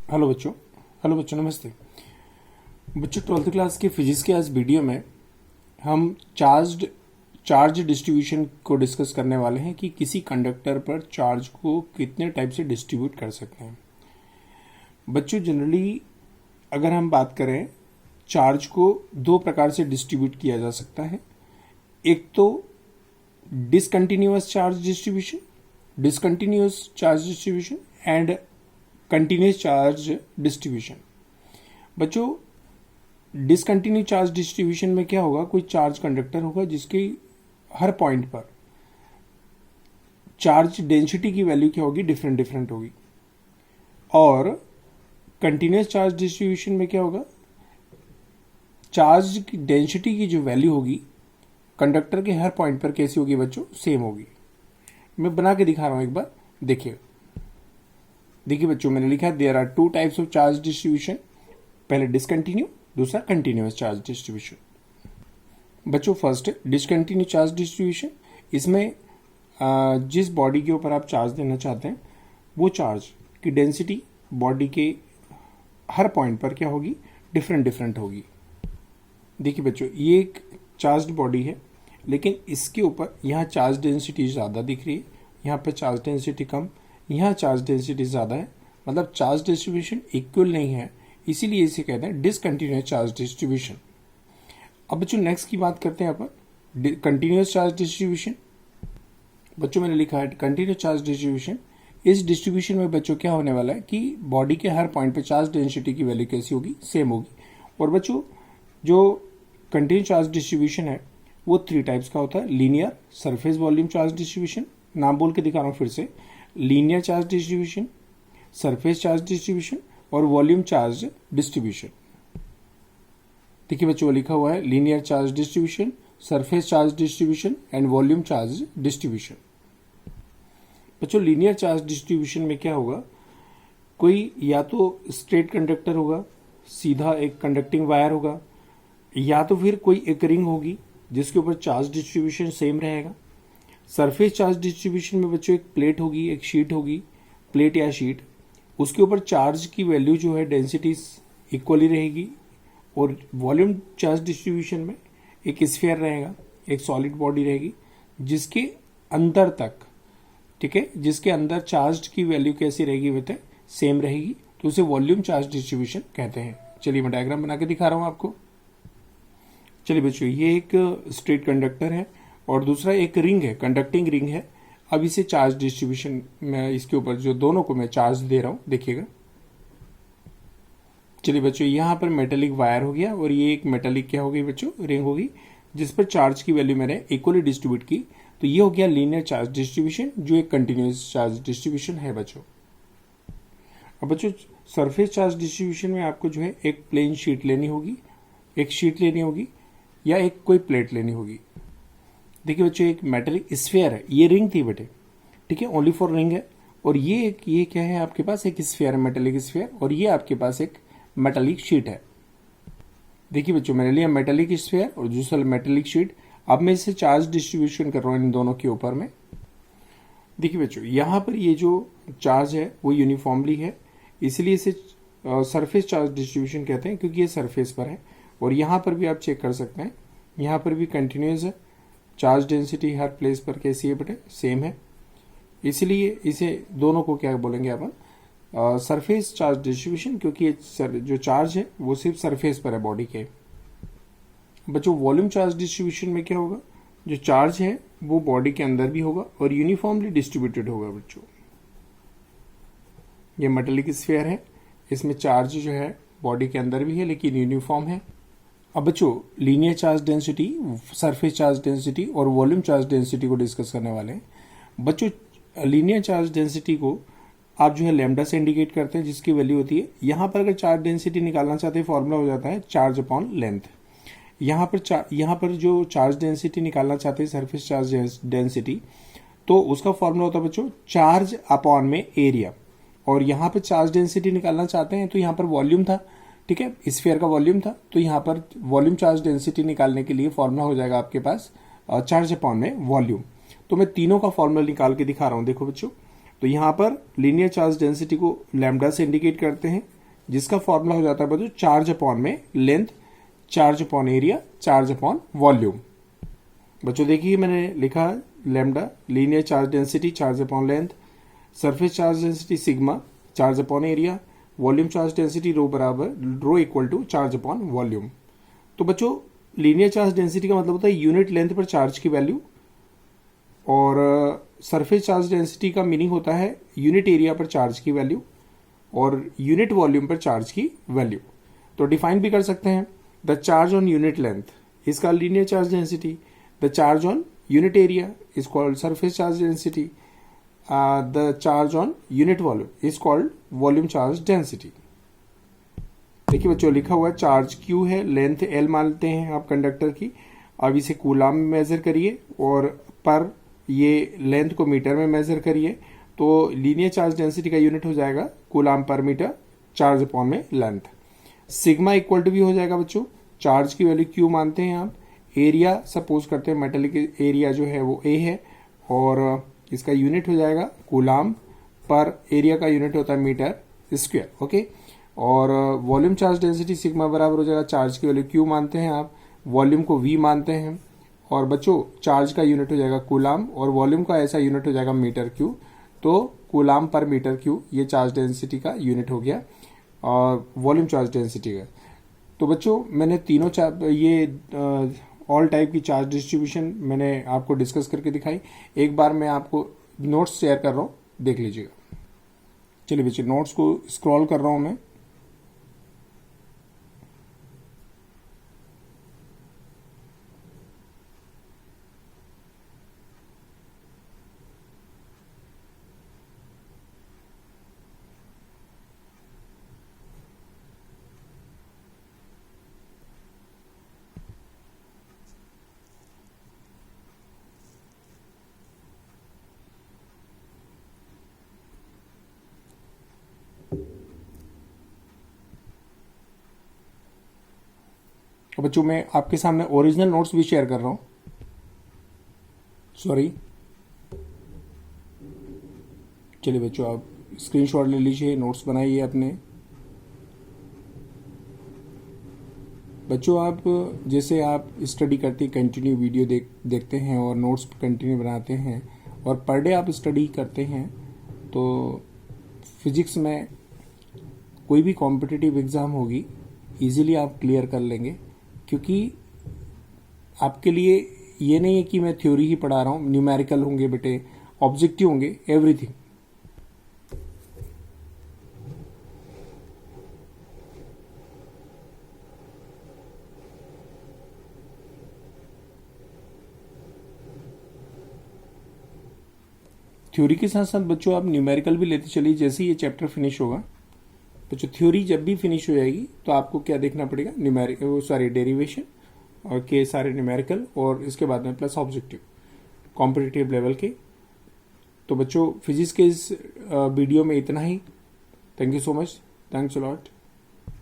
Hello बच्चों। नमस्ते बच्चों। 12th क्लास के फिजिक्स के आज वीडियो में हम चार्ज डिस्ट्रीब्यूशन को डिस्कस करने वाले हैं कि किसी कंडक्टर पर चार्ज को कितने टाइप से डिस्ट्रीब्यूट कर सकते हैं। बच्चों, जनरली अगर हम बात करें, चार्ज को दो प्रकार से डिस्ट्रीब्यूट किया जा सकता है। एक तो discontinuous charge distribution and continuous charge distribution. बच्चों, डिसकंटिन्यू चार्ज डिस्ट्रीब्यूशन में क्या होगा, कोई चार्ज कंडक्टर होगा जिसके हर पॉइंट पर चार्ज डेंसिटी की वैल्यू क्या होगी, डिफरेंट होगी। और कंटिन्यूस चार्ज डिस्ट्रीब्यूशन में क्या होगा, चार्ज की डेंसिटी की जो वैल्यू होगी कंडक्टर के हर पॉइंट पर कैसी होगी बच्चों, सेम होगी। मैं बना के दिखा रहा हूं, एक बार देखिए बच्चों, मैंने लिखा है there are two types of charge distribution. पहले डिसकंटिन्यू, दूसरा कंटिन्यूअस चार्ज डिस्ट्रीब्यूशन। बच्चों, फर्स्ट डिसकंटिन्यू चार्ज डिस्ट्रीब्यूशन। इसमें जिस बॉडी के ऊपर आप चार्ज देना चाहते हैं वो चार्ज की डेंसिटी बॉडी के हर पॉइंट पर क्या होगी, डिफरेंट होगी। देखिए बच्चों, ये एक चार्ज बॉडी है, लेकिन इसके ऊपर यहाँ चार्ज डेंसिटी ज़्यादा दिख रही है, यहाँ पर चार्ज डेंसिटी कम, यहाँ चार्ज डेंसिटी ज़्यादा है, मतलब चार्ज डिस्ट्रीब्यूशन इक्वल नहीं है, इसीलिए इसे कहते हैं डिसकंटिन्यूअस चार्ज डिस्ट्रीब्यूशन। अब बच्चों नेक्स्ट की बात करते हैं अपन, कंटिन्यूअस चार्ज डिस्ट्रीब्यूशन। बच्चों मैंने लिखा है कंटिन्यूअस चार्ज डिस्ट्रीब्यूशन। इस डिस्ट्रीब्यूशन में बच्चों क्या होने वाला है कि बॉडी के हर पॉइंट पे चार्ज डेंसिटी की वैल्यू कैसी होगी, सेम होगी। और बच्चों, जो कंटिन्यूअस चार्ज डिस्ट्रीब्यूशन है वो थ्री टाइप्स का होता है। Linear, surface volume charge distribution, नाम बोल के दिखा रहा हूँ फिर से, linear charge distribution, surface charge distribution और वॉल्यूम चार्ज डिस्ट्रीब्यूशन। देखिए बच्चों, लिखा हुआ है linear charge distribution, surface charge distribution and volume charge distribution. बच्चों, लीनियर चार्ज डिस्ट्रीब्यूशन में क्या होगा, कोई या तो स्ट्रेट कंडक्टर होगा, सीधा एक कंडक्टिंग वायर होगा, या तो फिर कोई एक रिंग होगी जिसके ऊपर चार्ज डिस्ट्रीब्यूशन सेम रहेगा। सरफेस चार्ज डिस्ट्रीब्यूशन में बच्चों एक प्लेट होगी, एक शीट होगी, प्लेट या शीट, उसके ऊपर चार्ज की वैल्यू जो है डेंसिटी इक्वली रहेगी। और वॉल्यूम चार्ज डिस्ट्रीब्यूशन में एक स्फीयर रहेगा, एक सॉलिड बॉडी रहेगी जिसके अंदर तक, ठीक है, जिसके अंदर चार्ज की वैल्यू कैसी रहेगी बेटे, सेम रहेगी, तो उसे वॉल्यूम चार्ज डिस्ट्रीब्यूशन कहते हैं। चलिए मैं डायग्राम बना के दिखा रहा हूं आपको। चलिए बच्चों, ये एक स्ट्रेट कंडक्टर है और दूसरा एक रिंग है, कंडक्टिंग रिंग है। अब इसे चार्ज डिस्ट्रीब्यूशन में इसके ऊपर जो दोनों को मैं चार्ज दे रहा हूं, देखिएगा। चलिए बच्चों, यहां पर मेटेलिक वायर हो गया और ये एक मेटेलिक क्या हो गई बच्चों, रिंग होगी, जिस पर चार्ज की वैल्यू मैंने इक्वली डिस्ट्रीब्यूट की। तो ये हो गया लीनियर चार्ज डिस्ट्रीब्यूशन, जो एक कंटिन्यूअस चार्ज डिस्ट्रीब्यूशन है बच्चों। अब बच्चों, सरफेस चार्ज डिस्ट्रीब्यूशन में आपको जो है एक प्लेन शीट लेनी होगी, एक शीट लेनी होगी या एक कोई प्लेट लेनी होगी। देखिए बच्चों, एक मेटेलिक स्फीयर है, ये रिंग थी बेटे, ठीक है, ओनली फॉर रिंग है। और ये क्या है आपके पास, एक स्फीयर है, मेटेलिक स्फीयर, और ये आपके पास एक मेटेलिक शीट है। देखिए बच्चों, मैंने लिया मेटेलिक स्फीयर और दूसरा मेटेलिक शीट। अब मैं इसे चार्ज डिस्ट्रीब्यूशन कर रहा हूं इन दोनों के ऊपर में। देखिए बच्चों, यहां पर ये जो चार्ज है वो यूनिफॉर्मली है, इसलिए इसे सरफेस चार्ज डिस्ट्रीब्यूशन कहते हैं, क्योंकि ये सरफेस पर है। और यहां पर भी आप चेक कर सकते हैं, यहां पर भी कंटिन्यूअस है, चार्ज डेंसिटी हर प्लेस पर कैसी है बेटे, सेम है, इसलिए इसे दोनों को क्या बोलेंगे अपन, सरफेस चार्ज डिस्ट्रीब्यूशन, क्योंकि जो चार्ज है वो सिर्फ सरफेस पर है बॉडी के। बच्चों, वॉल्यूम चार्ज डिस्ट्रीब्यूशन में क्या होगा, जो चार्ज है वो बॉडी के अंदर भी होगा और यूनिफॉर्मली डिस्ट्रीब्यूटेड होगा बच्चों। ये मेटेलिक स्फीयर है, इसमें चार्ज जो है बॉडी के अंदर भी है लेकिन यूनिफॉर्म है। अब बच्चों, linear charge density, surface charge density और वॉल्यूम चार्ज डेंसिटी को डिस्कस करने वाले हैं। बच्चों, लीनियर चार्ज डेंसिटी को आप जो है लैम्डा से इंडिकेट करते हैं, जिसकी वैल्यू होती है, यहां पर अगर चार्ज डेंसिटी निकालना चाहते हैं फॉर्मूला हो जाता है चार्ज अपॉन लेंथ। यहां पर जो चार्ज डेंसिटी निकालना चाहते हैं, सरफेस चार्ज डेंसिटी, तो उसका फॉर्मूला होता है बच्चों चार्ज अपॉन में एरिया। और यहां पर चार्ज डेंसिटी निकालना चाहते हैं तो यहां पर वॉल्यूम था, ठीक है, स्फीयर का वॉल्यूम था, तो यहां पर वॉल्यूम चार्ज डेंसिटी निकालने के लिए फॉर्मूला हो जाएगा आपके पास चार्ज अपॉन में वॉल्यूम। तो मैं तीनों का फॉर्मूला निकाल के दिखा रहा हूं, देखो बच्चों। तो यहां पर लीनियर चार्ज डेंसिटी को लैम्डा से इंडिकेट करते हैं, जिसका फॉर्मूला हो जाता है बच्चों चार्ज अपॉन में length, charge upon area, charge upon volume. बच्चों देखिए मैंने लिखा lambda linear charge density, charge upon length, surface charge density sigma, charge upon area, volume charge density rho बराबर rho equal to charge upon volume. तो बच्चों linear charge density का मतलब होता है यूनिट लेंथ पर चार्ज की वैल्यू, और सरफेस चार्ज डेंसिटी का मीनिंग होता है यूनिट एरिया पर चार्ज की वैल्यू और यूनिट वॉल्यूम पर चार्ज की वैल्यू। तो डिफाइन भी कर सकते हैं, the charge on unit length is called linear charge density, the charge on unit area is called surface charge density, the charge on unit volume is called volume charge density. देखिए बच्चों लिखा हुआ है charge Q है, length L मानते हैं आप conductor की। अब इसे कूलाम में मेजर करिए और पर ये लेंथ को मीटर में मेजर करिए, तो लीनियर चार्ज डेंसिटी का यूनिट हो जाएगा कूलाम पर मीटर, चार्ज अपॉन में लेंथ। सिग्मा इक्वल टू भी हो जाएगा बच्चों, चार्ज की वैल्यू Q मानते हैं आप, एरिया सपोज करते हैं मेटेलिक एरिया जो है वो A है, और इसका यूनिट हो जाएगा कूलाम पर एरिया का यूनिट होता है मीटर स्क्वायर। ओके, और वॉल्यूम चार्ज डेंसिटी सिग्मा बराबर हो जाएगा चार्ज की वैल्यू Q मानते हैं आप, वॉल्यूम को V मानते हैं, और बच्चों चार्ज का यूनिट हो जाएगा कूलाम और वॉल्यूम का ऐसा यूनिट हो जाएगा मीटर क्यू। तो कूलाम पर मीटर क्यू ये चार्ज डेंसिटी का यूनिट हो गया और वॉल्यूम चार्ज डेंसिटी का। तो बच्चों मैंने तीनों ये ऑल टाइप की चार्ज डिस्ट्रीब्यूशन मैंने आपको डिस्कस करके दिखाई। एक बार मैं आपको नोट्स शेयर कर रहा हूँ, देख लीजिएगा। चलिए बच्चे नोट्स को स्क्रॉल कर रहा हूँ मैं। और बच्चों मैं आपके सामने ओरिजिनल नोट्स भी शेयर कर रहा हूं, सॉरी। चलिए बच्चों आप स्क्रीनशॉट ले लीजिए, नोट्स बनाइए अपने। बच्चों आप जैसे आप स्टडी करते कंटिन्यू वीडियो देखते हैं और नोट्स कंटिन्यू बनाते हैं और पर डे आप स्टडी करते हैं, तो फिजिक्स में कोई भी कॉम्पिटिटिव एग्ज़ाम होगी इजीली आप क्लियर कर लेंगे, क्योंकि आपके लिए ये नहीं है कि मैं थ्योरी ही पढ़ा रहा हूँ, न्यूमेरिकल होंगे बेटे, ऑब्जेक्टिव होंगे, एवरीथिंग। थ्योरी के साथ साथ बच्चों आप न्यूमेरिकल भी लेते चलिए। जैसे ही ये चैप्टर फिनिश होगा बच्चों, थ्योरी जब भी फिनिश हो जाएगी तो आपको क्या देखना पड़ेगा, न्यूमेरिकल डेरिवेशन और के सारे न्यूमेरिकल, और इसके बाद में प्लस ऑब्जेक्टिव कॉम्पिटिटिव लेवल के। तो बच्चों फिजिक्स के इस वीडियो में इतना ही। Thank you so much, thanks a lot.